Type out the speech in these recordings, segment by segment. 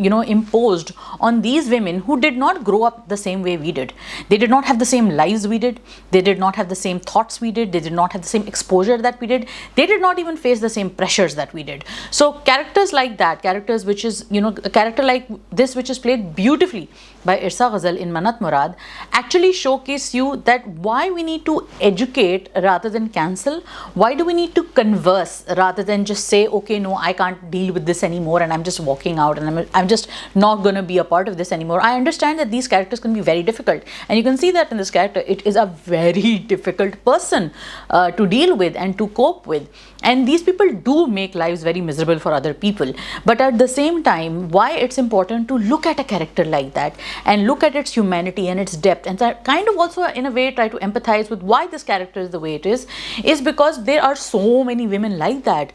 imposed on these women who did not grow up the same way we did. They did not have the same lives we did. They did not have the same thoughts we did. They did not have the same exposure that we did. They did not even face the same pressures that we did. So characters like that, characters which is, a character like this which is played beautifully by Irsa Ghazal in Mannat Murad, actually showcase you that why we need to educate rather than cancel. Why do we need to converse rather than just say, okay, no, I can't deal with this anymore and I'm just walking out and I'm just not going to be a part of this anymore. I understand that these characters can be very difficult, and you can see that in this character, it is a very difficult person to deal with and to cope with. And these people do make lives very miserable for other people. But at the same time, why it's important to look at a character like that and look at its humanity and its depth, and kind of also in a way try to empathize with why this character is the way it is because there are so many women like that.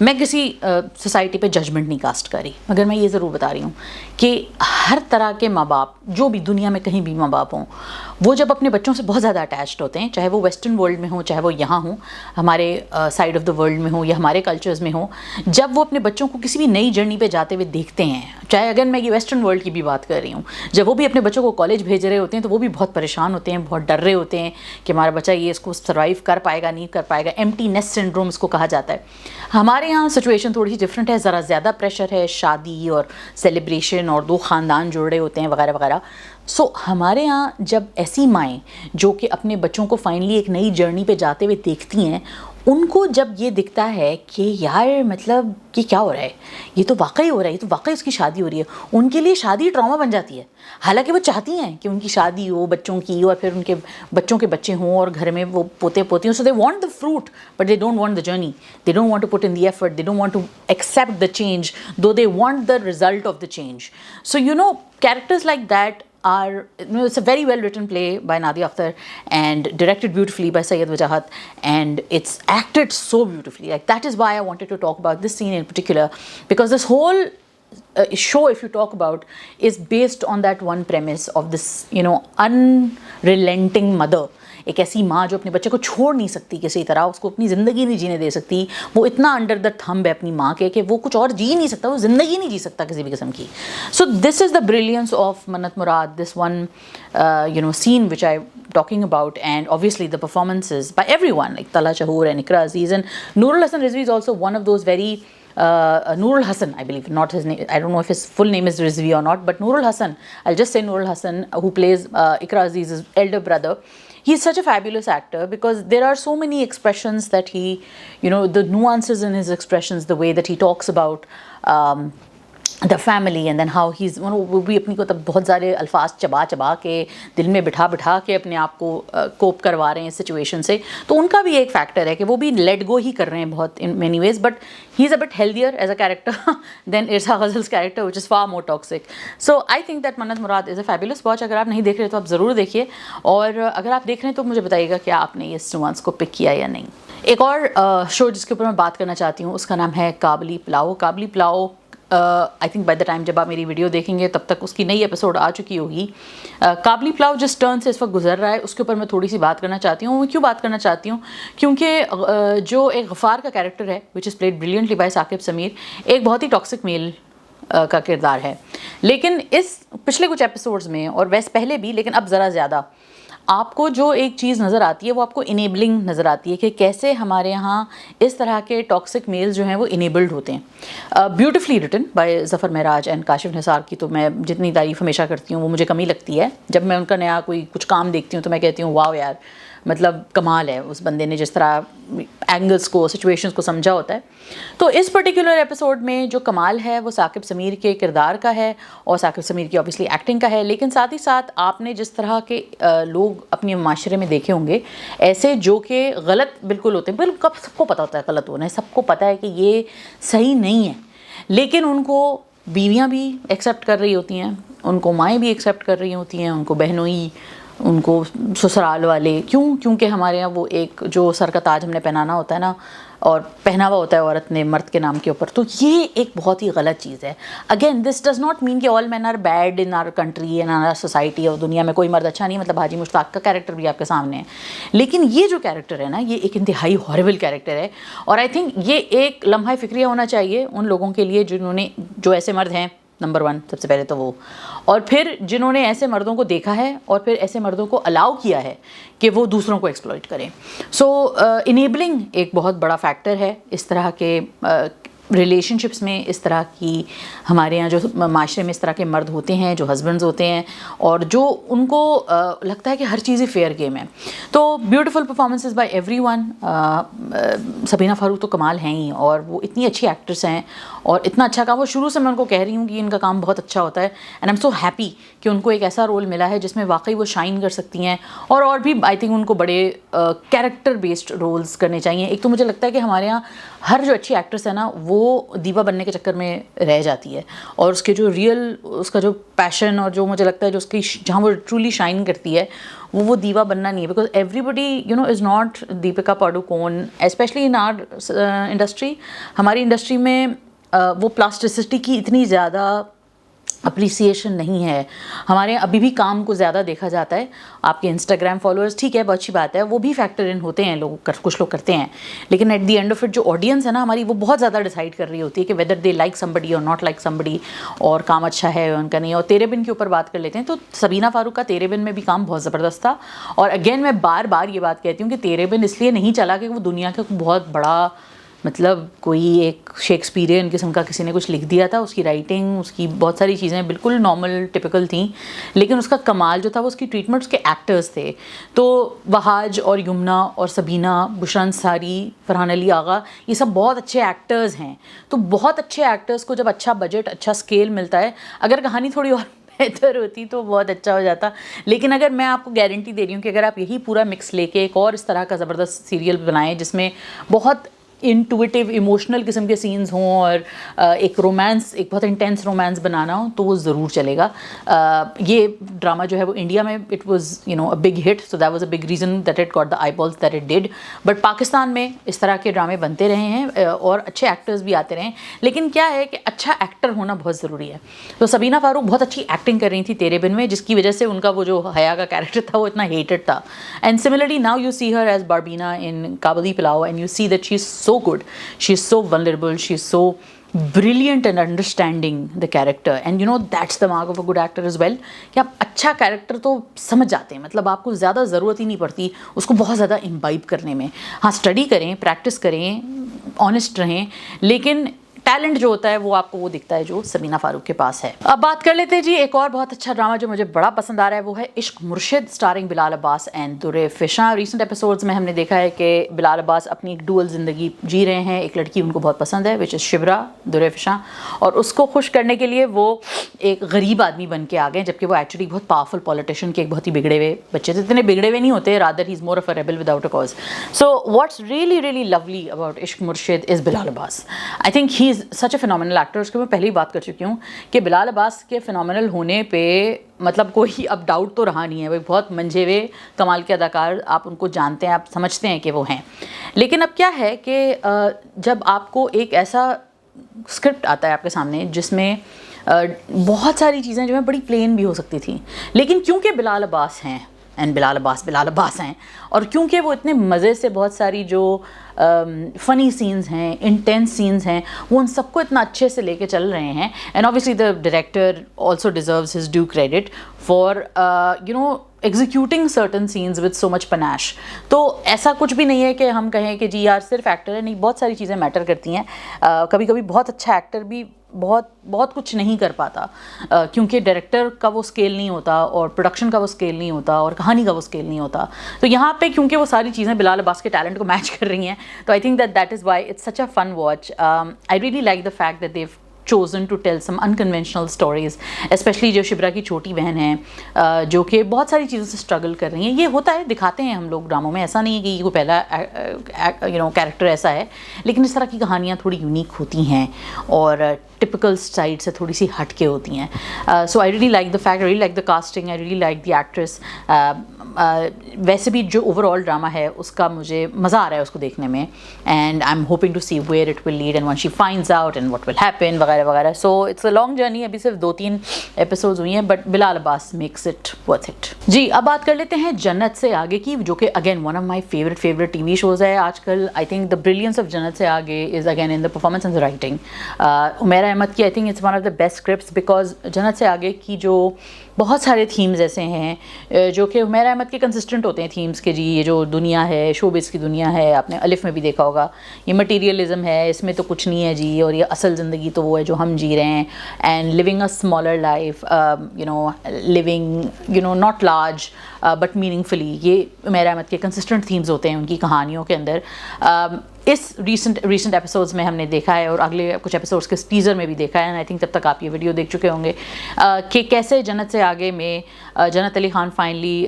میں کسی society پہ judgment نہیں cost کر رہی، مگر میں یہ ضرور بتا رہی ہوں کہ ہر طرح کے ماں باپ جو بھی دنیا میں کہیں بھی ماں باپ ہوں، وہ جب اپنے بچوں سے بہت زیادہ اٹیچڈ ہوتے ہیں، چاہے وہ ویسٹرن ورلڈ میں ہوں، چاہے وہ یہاں ہوں ہمارے سائڈ آف دا ورلڈ میں ہوں یا ہمارے کلچرز میں ہوں، جب وہ اپنے بچوں کو کسی بھی نئی جرنی پہ جاتے ہوئے دیکھتے ہیں، چاہے اگر میں یہ ویسٹرن ورلڈ کی بھی بات کر رہی ہوں، جب وہ بھی اپنے بچوں کو کالج بھیج رہے ہوتے ہیں تو وہ بھی بہت پریشان ہوتے ہیں، بہت ڈر رہے ہوتے ہیں کہ ہمارا بچہ یہ اس کو سروائیو کر پائے گا نہیں کر پائے گا، ایمٹی نیسٹ سنڈروم اس کو کہا جاتا ہے. ہمارے یہاں سچویشن تھوڑی سی ڈفرینٹ ہے، ذرا زیادہ پریشر ہے، شادی اور سیلیبریشن اور دو خاندان جڑ رہے ہوتے ہیں وغیرہ وغیرہ. سو ہمارے ہاں جب ایسی مائیں جو کہ اپنے بچوں کو فائنلی ایک نئی جرنی پہ جاتے ہوئے دیکھتی ہیں، ان کو جب یہ دکھتا ہے کہ یار مطلب یہ کیا ہو رہا ہے، یہ تو واقعی ہو رہا ہے، یہ تو واقعی اس کی شادی ہو رہی ہے، ان کے لیے شادی ٹراما بن جاتی ہے. حالانکہ وہ چاہتی ہیں کہ ان کی شادی ہو بچوں کی، اور پھر ان کے بچوں کے بچے ہوں اور گھر میں وہ پوتے پوتی ہوں. So they want the fruit but they don't want the journey, they don't want to put in the effort, they don't want to accept the change though they want the result of the change. So characters like that are, it's a very well written play by Nadia Akhtar and directed beautifully by Syed Wajahat, and it's acted so beautifully. Like that is why I wanted to talk about this scene in particular, because this whole show, if you talk about, is based on that one premise of this unrelenting mother. ایک ایسی ماں جو اپنے بچے کو چھوڑ نہیں سکتی کسی طرح، اس کو اپنی زندگی نہیں جینے دے سکتی، وہ اتنا انڈر دا تھمب ہے اپنی ماں کے کہ وہ کچھ اور جی نہیں سکتا، وہ زندگی نہیں جی سکتا کسی بھی قسم کی. سو دس از دا brilliance of Mannat Murad, this one scene which I'm talking about, and obviously the performances by everyone like Tala Chahur and Iqra Aziz, and Nurul Hasan Rizvi is also one of those very Nurul Hasan, I believe, not his name, I don't know if his full name is Rizvi or not, but Nurul Hasan, I'll just say Nurul Hasan, who plays Iqra Aziz's elder brother. He's such a fabulous actor because there are so many expressions that he, the nuances in his expressions, the way that he talks about the family, and then how he's وہ بھی اپنی کو تب بہت سارے الفاظ چبا چبا کے دل میں بٹھا بٹھا کے اپنے آپ کو کوپ کروا رہے ہیں اس سچویشن سے. تو ان کا بھی ایک فیکٹر ہے کہ وہ بھی لیٹ گو ہی کر رہے ہیں بہت in many ways, but he is a bit healthier as a character than Irsa Ghazal's character which is far more toxic. So I think that منت مراد is a fabulous watch. اگر آپ نہیں دیکھ رہے تو آپ ضرور دیکھیے, اور اگر آپ دیکھ رہے ہیں تو مجھے بتائیے گا کہ آپ نے اس نوانس کو پک کیا یا نہیں. ایک اور شو جس کے اوپر میں بات کرنا چاہتی ہوں اس کا نام ہے Kabuli Pulao. Kabuli Pulao I think by the time جب آپ میری ویڈیو دیکھیں گے تب تک اس کی نئی ایپیسوڈ آ چکی ہوگی. کابلی پلاؤ جس ٹرن سے اس وقت گزر رہا ہے اس کے اوپر میں تھوڑی سی بات کرنا چاہتی ہوں. میں کیوں بات کرنا چاہتی ہوں؟ کیونکہ جو ایک غفار کا کیریکٹر ہے which is played brilliantly by Saqib Sameer, ایک بہت ہی ٹاکسک میل کا کردار ہے. لیکن اس پچھلے کچھ ایپیسوڈز میں اور ویسے پہلے بھی, لیکن اب ذرا زیادہ آپ کو جو ایک چیز نظر آتی ہے وہ آپ کو انیبلنگ نظر آتی ہے کہ کیسے ہمارے یہاں اس طرح کے ٹاکسک میلز جو ہیں وہ انیبلڈ ہوتے ہیں. Beautifully written by Zafar Mairaj and Kashif Nisar کی تو میں جتنی تعریف ہمیشہ کرتی ہوں وہ مجھے کمی لگتی ہے. جب میں ان کا نیا کوئی کچھ کام دیکھتی ہوں تو میں کہتی ہوں واو یار, مطلب کمال ہے اس بندے نے جس طرح اینگلس کو سچویشنز کو سمجھا ہوتا ہے. تو اس پرٹیکولر ایپیسوڈ میں جو کمال ہے وہ ثاقب سمیر کے کردار کا ہے اور ثاقب سمیر کی اوبیسلی ایکٹنگ کا ہے. لیکن ساتھ ہی ساتھ آپ نے جس طرح کے لوگ اپنے معاشرے میں دیکھے ہوں گے ایسے جو کہ غلط بالکل ہوتے ہیں, بالکل سب کو پتہ ہوتا ہے غلط ہونا ہے, سب کو پتہ ہے کہ یہ صحیح نہیں ہے, لیکن ان کو بیویاں بھی ایکسیپٹ کر رہی ہوتی ہیں, ان کو مائیں بھی ایکسیپٹ کر رہی ہوتی ہیں, ان کو بہنوئی, ان کو سسرال والے. کیونکہ ہمارے یہاں وہ ایک جو سر کا تاج ہم نے پہنانا ہوتا ہے نا, اور پہنا ہوا ہوتا ہے عورت نے مرد کے نام کے اوپر, تو یہ ایک بہت ہی غلط چیز ہے. Again this does not mean کہ all men are bad in our country in our society, اور دنیا میں کوئی مرد اچھا نہیں, مطلب حاجی مشتاق کا کیریکٹر بھی آپ کے سامنے ہے. لیکن یہ جو کیریکٹر ہے نا یہ ایک انتہائی ہارریبل کیریکٹر ہے, اور آئی تھنک یہ ایک لمحہ فکریہ ہونا چاہیے ان لوگوں کے لیے جو ایسے مرد ہیں, نمبر ون سب سے پہلے تو وہ, اور پھر جنہوں نے ایسے مردوں کو دیکھا ہے اور پھر ایسے مردوں کو الاؤ کیا ہے کہ وہ دوسروں کو ایکسپلوئٹ کریں. سو انیبلنگ ایک بہت بڑا فیکٹر ہے اس طرح کے ریلیشن شپس میں. اس طرح کی ہمارے یہاں جو معاشرے میں اس طرح کے مرد ہوتے ہیں جو ہسبینڈز ہوتے ہیں اور جو ان کو لگتا ہے کہ ہر چیز ہی فیئر گیم ہے. تو beautiful performances by everyone. Sabeena Farooq تو کمال ہیں ہی, اور وہ اتنی اچھی ایکٹرس ہیں اور اتنا اچھا کام, وہ شروع سے میں ان کو کہہ رہی ہوں کہ ان کا کام بہت اچھا ہوتا ہے, and I M so happy کہ ان کو ایک ایسا رول ملا ہے جس میں واقعی وہ شائن کر سکتی ہیں. اور بھی آئی تھنک ان کو بڑے کیریکٹر بیسڈ رولز کرنے چاہیے. ایک تو مجھے لگتا ہے کہ ہمارے یہاں ہر جو اچھی ایکٹرس ہے نا وہ دیوا بننے کے چکر میں رہ جاتی ہے, اور اس کے جو ریئل اس کا جو پیشن اور جو مجھے لگتا ہے جو اس کی جہاں وہ ٹرولی شائن کرتی ہے وہ دیوا بننا نہیں ہے. Because everybody is not Deepika Padukone, especially in our industry. ہماری انڈسٹری میں وہ پلاسٹسٹی کی اتنی زیادہ اپریسیشن نہیں ہے. ہمارے ابھی بھی کام کو زیادہ دیکھا جاتا ہے. آپ کے انسٹاگرام فالوورز ٹھیک ہے, بہت اچھی بات ہے, وہ بھی فیکٹر ان ہوتے ہیں, کچھ لوگ کرتے ہیں, لیکن at the end of it جو آڈینس ہے نا ہماری, وہ بہت زیادہ ڈیسائڈ کر رہی ہوتی ہے کہ ویدر دے لائک سمبڈی اور ناٹ لائک سمبڈی, اور کام اچھا ہے ان کا نہیں. اور تیرے بن کے اوپر بات کر لیتے ہیں, تو سبینہ فاروق کا تیرے بن میں بھی کام بہت زبردست تھا. اور اگین میں بار بار یہ بات کہتی ہوں کہ تیرے بن اس لیے نہیں چلا کہ وہ دنیا کا بہت بڑا مطلب کوئی ایک شیکسپیرین قسم کا کسی نے کچھ لکھ دیا تھا. اس کی رائٹنگ, اس کی بہت ساری چیزیں بالکل نارمل ٹپیکل تھیں, لیکن اس کا کمال جو تھا وہ اس کی ٹریٹمنٹ, اس کے ایکٹرز تھے. تو وہاج اور یمنا اور سبینہ, بشرا انصاری, فرحان علی آغا, یہ سب بہت اچھے ایکٹرز ہیں. تو بہت اچھے ایکٹرز کو جب اچھا بجٹ, اچھا اسکیل ملتا ہے, اگر کہانی تھوڑی اور بہتر ہوتی تو بہت اچھا ہو جاتا. لیکن اگر میں آپ کو گارنٹی دے رہی ہوں کہ اگر آپ یہی پورا مکس لے کے ایک اور اس طرح کا زبردست سیریل بنائیں جس میں بہت انٹویٹیو ایموشنل قسم کے سینز ہوں اور ایک رومانس, ایک بہت انٹینس رومانس بنانا ہو, تو وہ ضرور چلے گا. یہ ڈرامہ جو ہے وہ انڈیا میں it was a big hit, so that was a big reason that it got the I balls that it did. But Pakistan میں اس طرح کے ڈرامے بنتے رہے ہیں اور اچھے ایکٹرز بھی آتے رہے ہیں, لیکن کیا ہے کہ اچھا ایکٹر ہونا بہت ضروری ہے. تو سبینہ فاروق بہت اچھی ایکٹنگ کر رہی تھی تیرے بن میں, جس کی وجہ سے ان کا وہ جو حیا کا کیریکٹر تھا وہ اتنا ہیٹڈ تھا. And similarly now you see her as Barbeena in Kabuli Pulao, and you see that she is so good. She is so vulnerable, she is so brilliant in understanding the character, and that's the mark of a good actor as well, کہ آپ اچھا character تو سمجھ جاتے ہیں, مطلب آپ کو زیادہ ضرورت ہی نہیں پڑتی اس کو بہت زیادہ امبائب کرنے میں. ہاں اسٹڈی کریں, پریکٹس کریں, آنیسٹ رہیں, لیکن ٹیلنٹ جو ہوتا ہے وہ آپ کو وہ دکھتا ہے جو سبینہ فاروق کے پاس ہے. اب بات کر لیتے ہیں جی ایک اور بہت اچھا ڈرامہ جو مجھے بڑا پسند آ رہا ہے, وہ ہے عشق مرشد اسٹارنگ بلال عباس اینڈ درے فشاں. ریسنٹ ایپیسوڈز میں ہم نے دیکھا ہے کہ بلال عباس اپنی ایک ڈوئل زندگی جی رہے ہیں. ایک لڑکی ان کو بہت پسند ہے وچ از شبرا درے فشاں, اور اس کو خوش کرنے کے لیے وہ ایک غریب آدمی بن کے آ گئے, جبکہ وہ ایکچولی بہت پاورفل پولیٹیشین کے ایک بہت ہی بگڑے ہوئے بچے تھے. اتنے بگڑے ہوئے نہیں ہوتے, rather he is more of a rebel without a cause. So what's really really lovely about Ishq Murshid is Bilal Abbas. I think he is such a phenomenal actor. اس کے میں پہلے ہی بات کر چکی ہوں کہ بلال عباس کے فینومینل ہونے پہ مطلب کوئی اب ڈاؤٹ تو رہا نہیں ہے. وہ بہت منجھے ہوئے کمال کے اداکار, آپ ان کو جانتے ہیں, آپ سمجھتے ہیں کہ وہ ہیں. لیکن اب کیا ہے کہ جب آپ کو ایک ایسا اسکرپٹ آتا ہے آپ کے سامنے جس میں بہت ساری چیزیں جو ہیں بڑی پلین بھی ہو سکتی تھیں, لیکن کیونکہ بلال عباس ہیں اینڈ بلال عباس ہیں, اور کیونکہ وہ اتنے مزے سے بہت ساری جو فنی سینز ہیں, انٹینس سینز ہیں, وہ ان سب کو اتنا اچھے سے لے کے چل رہے ہیں. And obviously the director also deserves his due credit for executing certain scenes with so much panache. تو ایسا کچھ بھی نہیں ہے کہ ہم کہیں کہ جی یار صرف ایکٹر ہے, نہیں, بہت ساری چیزیں میٹر کرتی ہیں. کبھی کبھی بہت اچھا ایکٹر بھی بہت کچھ نہیں کر پاتا, کیونکہ ڈائریکٹر کا وہ اسکیل نہیں ہوتا, اور پروڈکشن کا وہ اسکیل نہیں ہوتا, اور کہانی کا وہ اسکیل نہیں ہوتا. تو یہاں پہ کیونکہ وہ ساری چیزیں بلال عباس کے ٹیلنٹ کو میچ کر رہی ہیں, تو I think that is why it's such a fun watch. I really like the fact that they've chosen to tell some unconventional stories, especially جو شبرا کی چھوٹی بہن ہیں جو کہ بہت ساری چیزوں سے اسٹرگل کر رہی ہیں. یہ ہوتا ہے, دکھاتے ہیں ہم لوگ ڈراموں میں, ایسا نہیں ہے کہ یہ کوئی پہلا کیریکٹر ایسا ہے, لیکن اس طرح کی کہانیاں تھوڑی یونیک ہوتی ہیں اور ٹپکل سائڈ سے تھوڑی سی ہٹ کے ہوتی ہیں. So I really like the fact, I really like the casting, I really like the actress. ویسے بھی جو اوور آل ڈرامہ ہے اس کا مجھے مزہ آ رہا ہے اس کو دیکھنے میں, and I am hoping to see where it will lead and when she finds out and what will happen وغیرہ وغیرہ. So it's a long journey, ابھی صرف 2-3 ایپیسوڈز ہوئی ہیں, but Bilal Abbas makes it worth it. جی اب بات کر لیتے ہیں جنت سے آگے کی, جو کہ again one of my favourite TV shows ہے آج کل. I think the brilliance of Jannat Se Aagay is again in the performance and the writing. Umera Ahmed کی I think it's one of the best scripts, because Jannat Se آگے کی جو بہت سارے تھیمز ایسے ہیں جو کہ عمیر احمد کے کنسسٹنٹ ہوتے ہیں تھیمز کے. جی یہ جو دنیا ہے, شوبز کی دنیا ہے, آپ نے الف میں بھی دیکھا ہوگا, یہ مٹیریلزم ہے, اس میں تو کچھ نہیں ہے جی, اور یہ اصل زندگی تو وہ ہے جو ہم جی رہے ہیں, and living a smaller life, living not large but meaningfully. یہ عمیر احمد کے کنسسٹنٹ تھیمز ہوتے ہیں ان کی کہانیوں کے اندر. اس ریسنٹ ایپیسوڈز میں ہم نے دیکھا ہے, اور اگلے کچھ ایپیسوڈز کے ٹیزر میں بھی دیکھا ہے, اینڈ آئی تھنک تب تک آپ یہ ویڈیو دیکھ چکے ہوں گے کہ کیسے جنت سے آگے میں جنت علی خان فائنلی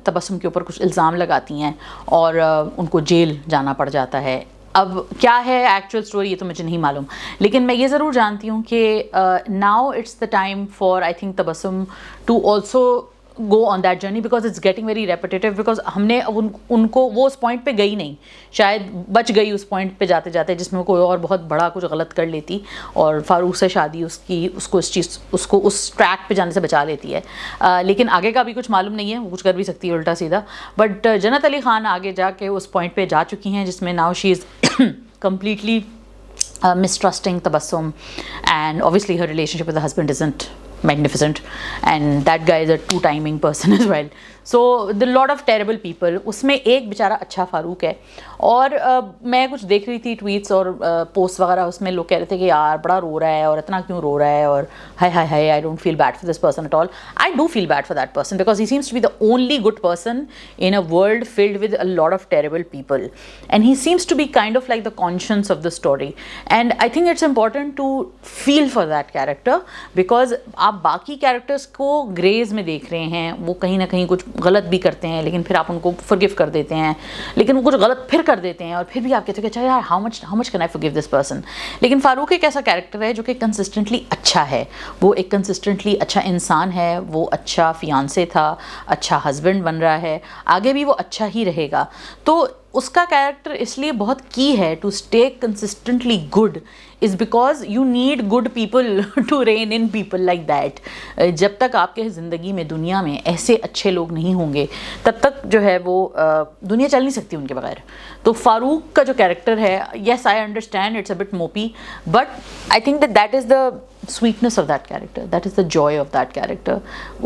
تبسم کے اوپر کچھ الزام لگاتی ہیں اور ان کو جیل جانا پڑ جاتا ہے. اب کیا ہے ایکچوئل اسٹوری یہ تو مجھے نہیں معلوم, لیکن میں یہ ضرور جانتی ہوں کہ now it's the time for I think Tabassum to also go on that journey, because it's getting very repetitive, because ہم نے ان کو وہ اس پوائنٹ پہ گئی نہیں, شاید بچ گئی اس پوائنٹ پہ جاتے جاتے جس میں کوئی اور بہت بڑا کچھ غلط کر لیتی اور فاروق سے شادی اس کو اس ٹریک پہ جانے سے بچا لیتی ہے. لیکن آگے کا بھی کچ معلوم نہیں ہے, وہ کچھ کر بھی سکتی ہے الٹا سیدھا. بٹ جنت علی خان آگے جا کے اس پوائنٹ پہ جا چکی ہیں جس میں now she is completely mistrusting Tabassum, and obviously her relationship with the husband isn't magnificent, and that guy is a two-timing person as well. So the lot of terrible people. اس میں ایک بیچارہ اچھا فاروق ہے, اور میں کچھ دیکھ رہی تھی ٹویٹس اور پوسٹ وغیرہ, اس میں لوگ کہہ رہے تھے کہ یار بڑا رو رہا ہے اور اتنا کیوں رو رہا ہے, اور ہائے I don't feel bad for this person at all. I do feel bad for that person because he seems to be the only good person in a world filled with a lot of terrible people, and he seems to be kind of like the conscience of the story, and I think it's important to feel for that character, because آپ باقی characters کو گریز میں دیکھ رہے ہیں, وہ کہیں نہ کہیں کچھ غلط بھی کرتے ہیں لیکن پھر آپ ان کو forgive کر دیتے ہیں, لیکن وہ کچھ غلط پھر کر دیتے ہیں اور پھر بھی آپ کہتے ہیں کہ اچھا یار how much can I forgive this person. لیکن فاروق ایک ایسا کیریکٹر ہے جو کہ کنسسٹنٹلی اچھا ہے, وہ ایک کنسسٹنٹلی اچھا انسان ہے, وہ اچھا فیانسے تھا, اچھا ہسبینڈ بن رہا ہے, آگے بھی وہ اچھا ہی رہے گا. تو اس کا کیریکٹر اس لیے بہت کی ہے to stay consistently good, is because you need good people to rein in people like that. جب تک آپ کے زندگی میں دنیا میں ایسے اچھے لوگ نہیں ہوں گے تب تک جو ہے وہ دنیا چل نہیں سکتی ان کے بغیر. تو فاروق کا جو کیریکٹر ہے, yes I understand it's a bit mopey, but I think that is the sweetness of that character, that is the joy of that character.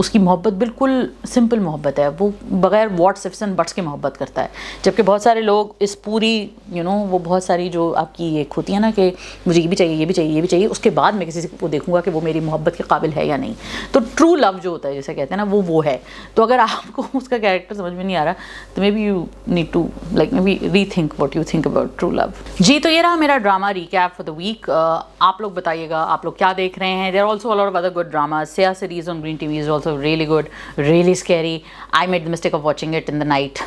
اس کی محبت بالکل سمپل محبت ہے, وہ بغیر واٹس ifs and buts کے محبت کرتا ہے, جبکہ بہت سارے لوگ اس پوری وہ بہت ساری جو آپ کی ایک ہوتی ہے نا کہ مجھے یہ بھی چاہیے, یہ بھی چاہیے, یہ بھی چاہیے, اس کے بعد میں کسی کو دیکھوں گا کہ وہ میری محبت کے قابل ہے یا نہیں. تو ٹرو لو جو ہوتا ہے جیسے کہتے ہیں نا, وہ ہے. تو اگر آپ کو اس کا کیریکٹر سمجھ میں نہیں آ رہا تو maybe you need to like maybe rethink what you think about true love. جی, تو یہ رہا میرا drama recap for the week. آپ لوگ بتائیے گا آپ لوگ کیا دیکھ رہے ہیں. There are also a lot of other good dramas. Sia series on Green TV is also really good, really scary. I made the mistake of watching it in the night.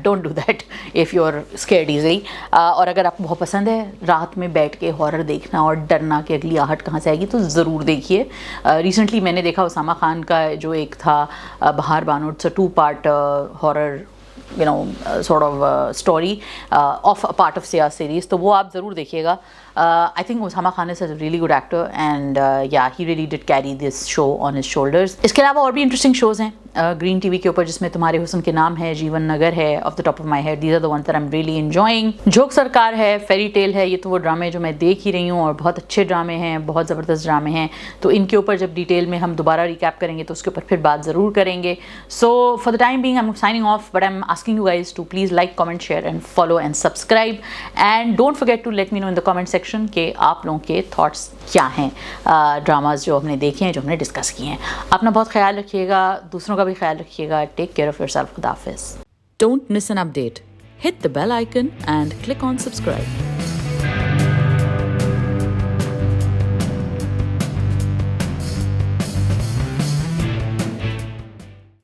Don't do that if you're scared easily. اور اگر آپ کو بہت پسند ہے رات میں بیٹھ کے ہارر دیکھنا اور ڈرنا کہ اگلی آہٹ کہاں سے آئے گی, تو ضرور دیکھیے. ریسنٹلی میں نے دیکھا اسامہ خان کا جو ایک تھا Bahar Bano, it's a 2-part horror sort of story of a part of Sia series, تو وہ آپ ضرور دیکھیے گا. I think Osama Khan is a really good actor, and yeah, he really did carry this show on his shoulders. اس کے علاوہ اور بھی interesting shows ہیں گرین ٹی وی کے اوپر, جس میں تمہارے حسن کے نام ہے, جیون نگر ہے, off the top of my head, these are the ones that I am really enjoying. Jhok Sarkar ہے, فیری ٹیل ہے, یہ تو وہ ڈرامے جو میں دیکھ ہی رہی ہوں, اور بہت اچھے ڈرامے ہیں, بہت زبردست ڈرامے ہیں. تو ان کے اوپر جب ڈیٹیل میں ہم دوبارہ ریکیپ کریں گے تو اس کے اوپر پھر بات ضرور کریں گے. So for the time being I am signing off, but I am asking you guys to please like, comment, share and follow and subscribe, and don't forget to let me know in the comment section کہ آپ لوگوں کے thoughts کیا ہیں dramas جو ہم نے دیکھے ہیں, جو ہم نے ڈسکس کیے ہیں. اپنا بہت خیال رکھیے گا, دوسروں کا بھی خیال رکھیے گا. Take care of yourself. خدا حافظ. Don't miss an update. Hit the bell icon and click on subscribe.